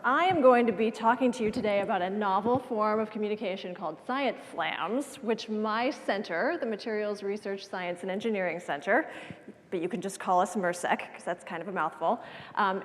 I am going to be talking to you today about a novel form of communication called science slams, which my center, the Materials Research Science and Engineering Center, but you can just call us MERSEC, because that's kind of a mouthful,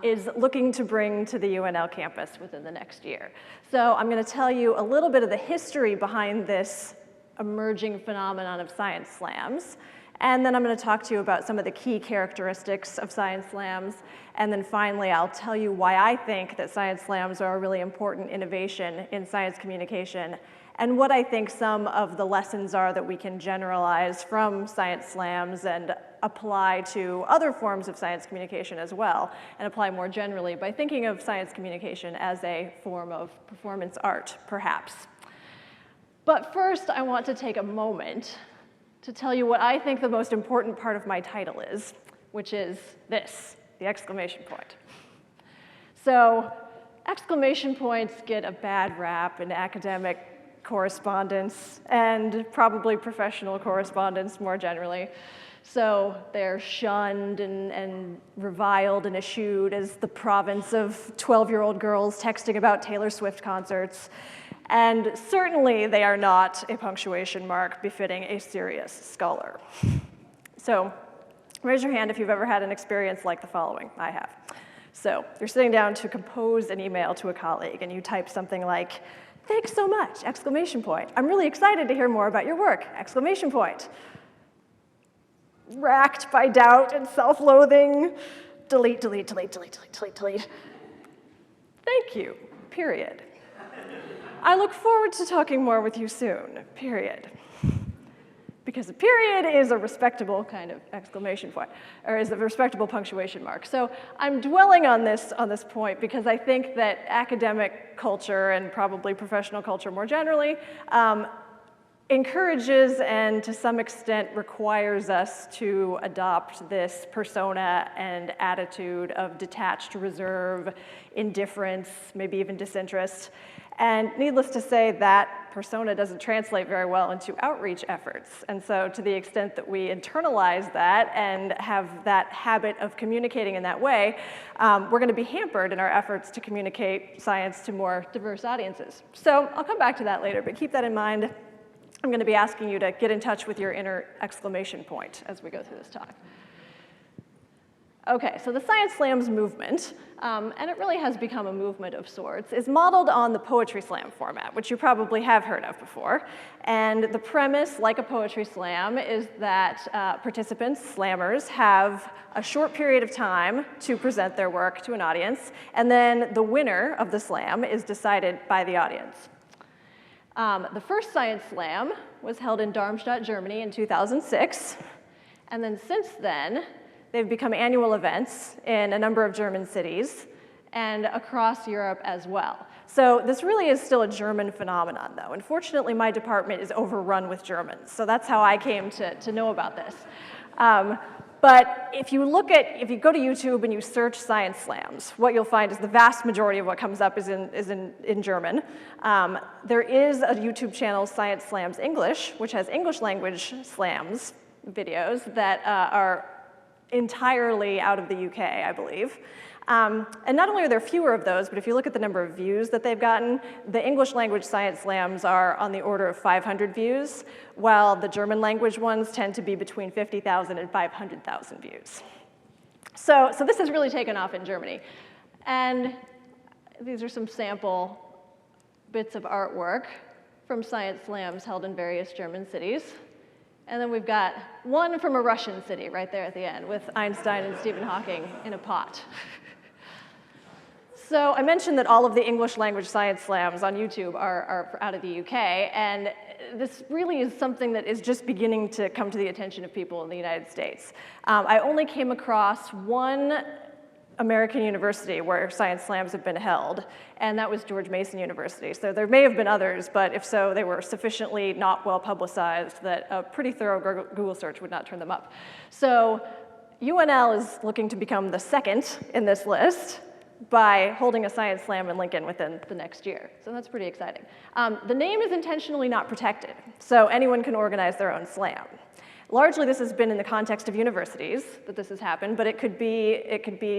is looking to bring to the UNL campus within the next year. So I'm going to tell you a little bit of the history behind this emerging phenomenon of science slams. And then I'm going to talk to you about some of the key characteristics of science slams. And then finally, I'll tell you why I think that science slams are a really important innovation in science communication, and what I think some of the lessons are that we can generalize from science slams and apply to other forms of science communication as well, and apply more generally by thinking of science communication as a form of performance art, perhaps. But first, I want to take a moment to tell you what I think the most important part of my title is, which is this, the exclamation point. So exclamation points get a bad rap in academic correspondence and probably professional correspondence more generally. So they're shunned and reviled and eschewed as the province of 12-year-old girls texting about Taylor Swift concerts. And certainly they are not a punctuation mark befitting a serious scholar. So raise your hand if you've ever had an experience like the following. I have. So you're sitting down to compose an email to a colleague, and you type something like, "Thanks so much, exclamation point. I'm really excited to hear more about your work, exclamation point." Racked by doubt and self-loathing, delete, delete, delete, delete, delete, delete, delete. Thank you, period. I look forward to talking more with you soon, period. Because a period is a respectable kind of exclamation point, or is a respectable punctuation mark. So I'm dwelling on this point because I think that academic culture, and probably professional culture more generally, encourages and to some extent requires us to adopt this persona and attitude of detached reserve, indifference, maybe even disinterest. And needless to say, that persona doesn't translate very well into outreach efforts. And so to the extent that we internalize that and have that habit of communicating in that way, we're going to be hampered in our efforts to communicate science to more diverse audiences. So I'll come back to that later, but keep that in mind. I'm going to be asking you to get in touch with your inner exclamation point as we go through this talk. Okay, so the Science Slams movement, and it really has become a movement of sorts, is modeled on the poetry slam format, which you probably have heard of before. And the premise, like a poetry slam, is that participants, slammers, have a short period of time to present their work to an audience, and then the winner of the slam is decided by the audience. The first Science Slam was held in Darmstadt, Germany in 2006, and then since then, they've become annual events in a number of German cities and across Europe as well. So this really is still a German phenomenon, though. Unfortunately, my department is overrun with Germans, so that's how I came to know about this. But if you go to YouTube and you search science slams, what you'll find is the vast majority of what comes up is in German. There is a YouTube channel, Science Slams English, which has English language slams videos that are entirely out of the UK, I believe. And not only are there fewer of those, but if you look at the number of views that they've gotten, the English language science slams are on the order of 500 views, while the German language ones tend to be between 50,000 and 500,000 views. So this has really taken off in Germany. And these are some sample bits of artwork from science slams held in various German cities. And then we've got one from a Russian city right there at the end with Einstein and Stephen Hawking in a pot. So I mentioned that all of the English language science slams on YouTube are out of the UK, and this really is something that is just beginning to come to the attention of people in the United States. I only came across one American university where science slams have been held, and that was George Mason University. So there may have been others, but if so, they were sufficiently not well publicized that a pretty thorough Google search would not turn them up. So UNL is looking to become the second in this list by holding a science slam in Lincoln within the next year. So that's pretty exciting. The name is intentionally not protected, so anyone can organize their own slam. Largely, this has been in the context of universities that this has happened, but it could be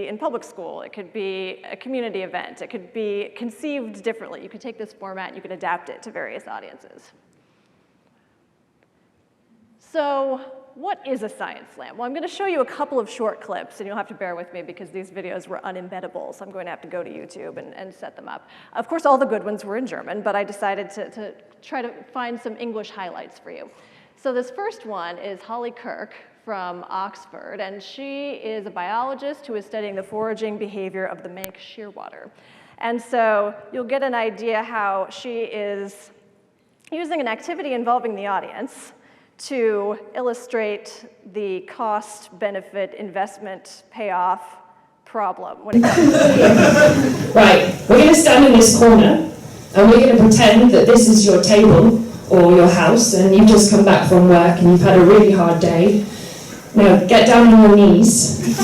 in public school, it could be a community event, it could be conceived differently. You could take this format, you could adapt it to various audiences. So what is a science slam? Well, I'm going to show you a couple of short clips, and you'll have to bear with me because these videos were unembeddable, so I'm going to have to go to YouTube and set them up. Of course, all the good ones were in German, but I decided to try to find some English highlights for you. So this first one is Holly Kirk from Oxford, and she is a biologist who is studying the foraging behavior of the Manx shearwater. And so you'll get an idea how she is using an activity involving the audience to illustrate the cost, benefit, investment, payoff problem when it comes to Right, we're going to stand in this corner, and we're going to pretend that this is your table or your house, and you've just come back from work and you've had a really hard day. Now, get down on your knees.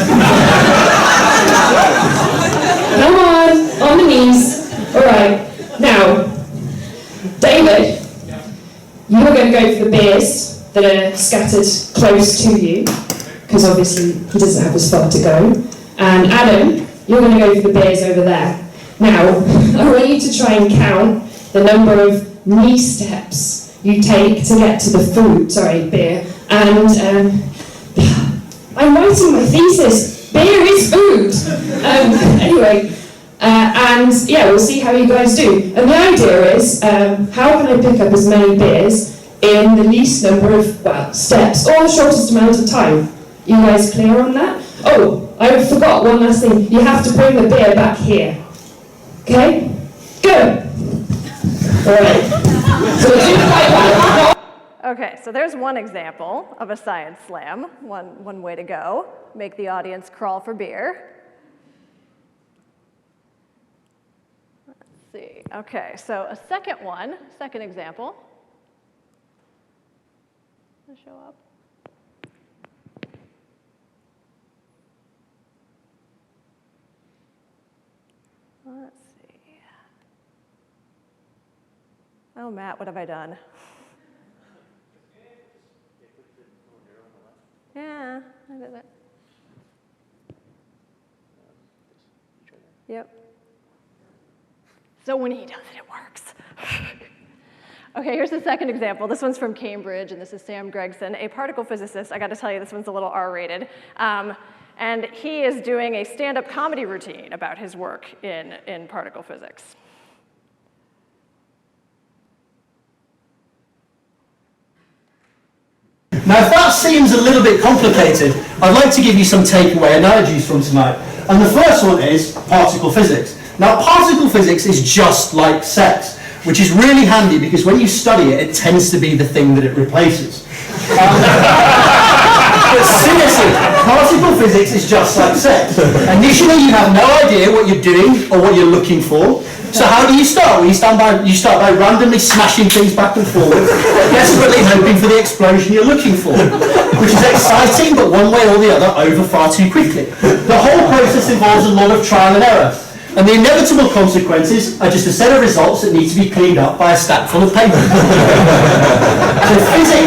Come on the knees. All right. Now, David, you're going to go for the beers that are scattered close to you, because obviously he doesn't have as far to go. And Adam, you're going to go for the beers over there. Now, I want you to try and count the number of knee steps you take to get to the beer. And I'm writing my thesis. Beer is food. Anyway, and yeah, we'll see how you guys do. And the idea is, how can I pick up as many beers in the least number of, steps, or the shortest amount of time? You guys clear on that? Oh, I forgot one last thing. You have to bring the beer back here. Okay? Go! Alright. So it's in quite well. Okay, so there's one example of a science slam, one way to go. Make the audience crawl for beer. Let's see. Okay, so a second example. Let's show up. Let's see. Oh, Matt, what have I done? Yeah, I did it. Yep. So when he does it, it works. Okay, here's the second example. This one's from Cambridge, and this is Sam Gregson, a particle physicist. I got to tell you, this one's a little R-rated. And he is doing a stand-up comedy routine about his work in particle physics. Now, if that seems a little bit complicated, I'd like to give you some takeaway analogies from tonight. And the first one is particle physics. Now, particle physics is just like sex, which is really handy because when you study it, it tends to be the thing that it replaces. But seriously, particle physics is just like sex. Initially, you have no idea what you're doing or what you're looking for. So how do you start? Well, you start by randomly smashing things back and forward, desperately hoping for the explosion you're looking for, which is exciting, but one way or the other, over far too quickly. The whole process involves a lot of trial and error. And the inevitable consequences are just a set of results that need to be cleaned up by a stack full of paper. So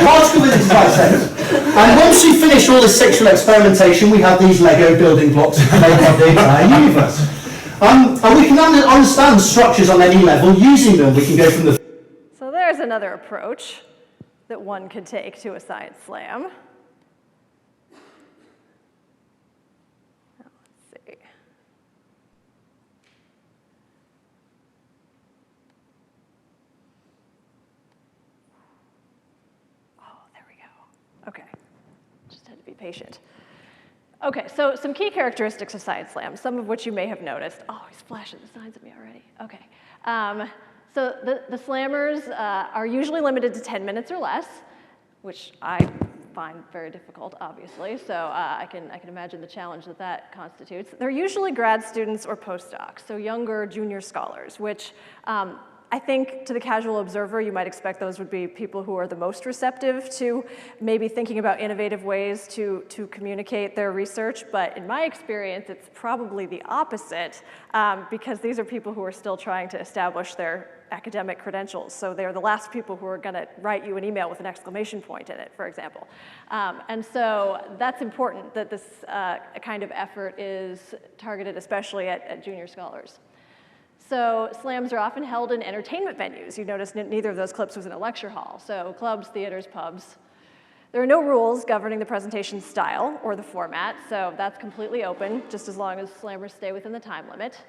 particle physics is like sex. And once we finish all this sexual experimentation, we have these Lego building blocks to make up the entire universe. And we can understand structures on any level using them. We can go from the... So there's another approach that one could take to a science slam. Let's see. Oh, there we go. Okay, just had to be patient. Okay, so some key characteristics of science slams, some of which you may have noticed. Oh, he's flashing the signs at me already. Okay. So the slammers are usually limited to 10 minutes or less, which I find very difficult, obviously. So I can imagine the challenge that constitutes. They're usually grad students or postdocs, so younger junior scholars, which I think to the casual observer, you might expect those would be people who are the most receptive to maybe thinking about innovative ways to communicate their research, but in my experience, it's probably the opposite, because these are people who are still trying to establish their academic credentials. So they're the last people who are going to write you an email with an exclamation point in it, for example. And so that's important that this kind of effort is targeted especially at junior scholars. So slams are often held in entertainment venues. You notice neither of those clips was in a lecture hall. So clubs, theaters, pubs. There are no rules governing the presentation style or the format, so that's completely open, just as long as slammers stay within the time limit.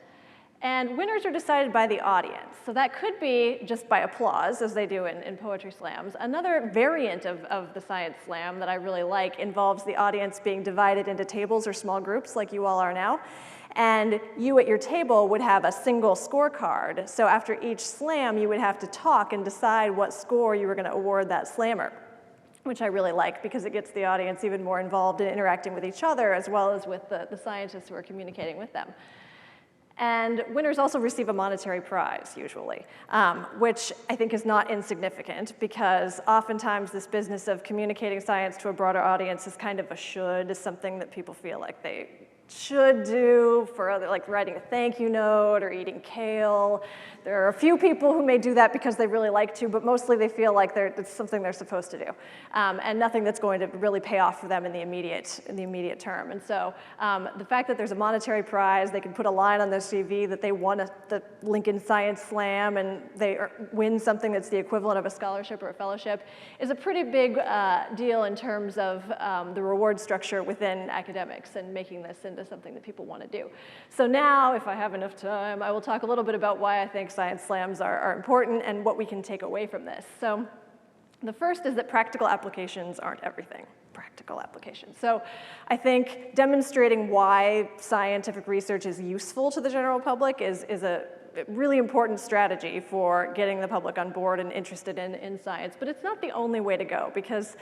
And winners are decided by the audience. So that could be just by applause, as they do in poetry slams. Another variant of the science slam that I really like involves the audience being divided into tables or small groups, like you all are now. And you at your table would have a single scorecard. So after each slam, you would have to talk and decide what score you were going to award that slammer, which I really like because it gets the audience even more involved in interacting with each other as well as with the scientists who are communicating with them. And winners also receive a monetary prize, usually, which I think is not insignificant because oftentimes this business of communicating science to a broader audience is kind of a should, is something that people feel like they should do for other, like writing a thank you note or eating kale. There are a few people who may do that because they really like to, but mostly they feel like it's something they're supposed to do, and nothing that's going to really pay off for them in the immediate term. And so the fact that there's a monetary prize, they can put a line on their CV that they won the Lincoln Science Slam and they win something that's the equivalent of a scholarship or a fellowship, is a pretty big deal in terms of the reward structure within academics and making this into something that people want to do. So now, if I have enough time, I will talk a little bit about why I think science slams are important and what we can take away from this. So the first is that practical applications aren't everything. Practical applications. So I think demonstrating why scientific research is useful to the general public is a really important strategy for getting the public on board and interested in science. But it's not the only way to go because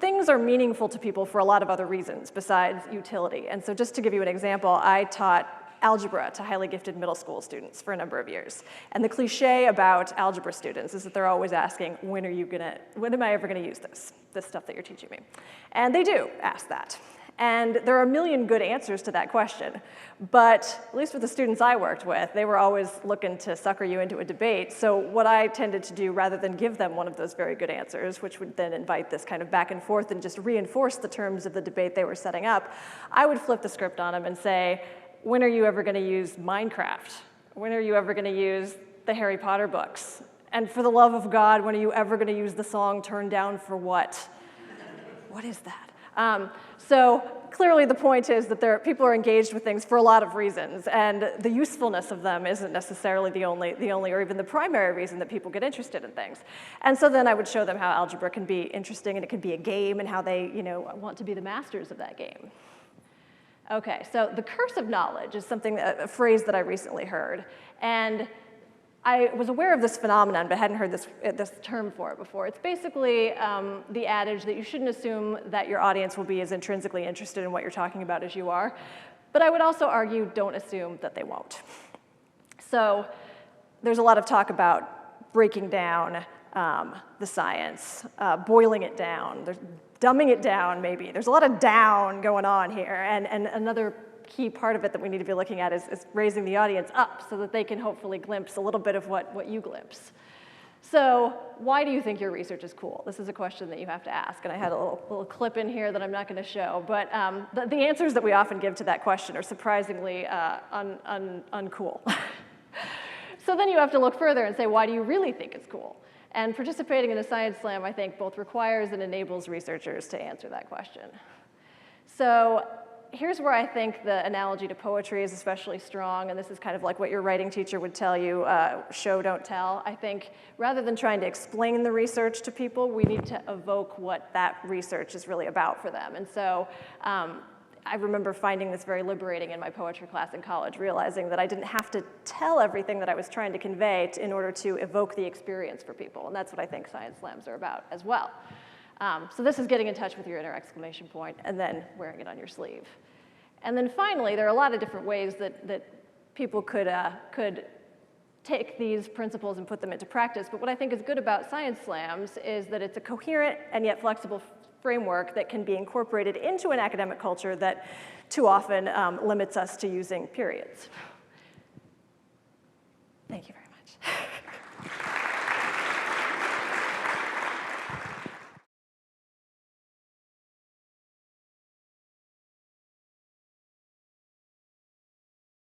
things are meaningful to people for a lot of other reasons besides utility. And so just to give you an example, I taught algebra to highly gifted middle school students for a number of years. And the cliche about algebra students is that they're always asking, when am I ever gonna use this stuff that you're teaching me? And they do ask that. And there are a million good answers to that question. But at least with the students I worked with, they were always looking to sucker you into a debate. So what I tended to do, rather than give them one of those very good answers, which would then invite this kind of back and forth and just reinforce the terms of the debate they were setting up, I would flip the script on them and say, when are you ever going to use Minecraft? When are you ever going to use the Harry Potter books? And for the love of God, when are you ever going to use the song Turn Down for What? What is that? So clearly the point is that people are engaged with things for a lot of reasons, and the usefulness of them isn't necessarily the only or even the primary reason that people get interested in things. And so then I would show them how algebra can be interesting and it can be a game and how they want to be the masters of that game. Okay, so the curse of knowledge is a phrase that I recently heard, and I was aware of this phenomenon, but hadn't heard this term for it before. It's basically the adage that you shouldn't assume that your audience will be as intrinsically interested in what you're talking about as you are. But I would also argue, don't assume that they won't. So there's a lot of talk about breaking down the science, boiling it down, dumbing it down maybe. There's a lot of down going on here, and another key part of it that we need to be looking at is raising the audience up so that they can hopefully glimpse a little bit of what you glimpse. So why do you think your research is cool? This is a question that you have to ask, and I had a little clip in here that I'm not going to show, but the answers that we often give to that question are surprisingly uncool. So then you have to look further and say, why do you really think it's cool? And participating in a science slam, I think, both requires and enables researchers to answer that question. So here's where I think the analogy to poetry is especially strong, and this is kind of like what your writing teacher would tell you, show, don't tell. I think rather than trying to explain the research to people, we need to evoke what that research is really about for them. And so I remember finding this very liberating in my poetry class in college, realizing that I didn't have to tell everything that I was trying to convey in order to evoke the experience for people, and that's what I think science slams are about as well. So this is getting in touch with your inner exclamation point and then wearing it on your sleeve. And then finally, there are a lot of different ways that people could take these principles and put them into practice. But what I think is good about science slams is that it's a coherent and yet flexible framework that can be incorporated into an academic culture that too often limits us to using periods. Thank you very much.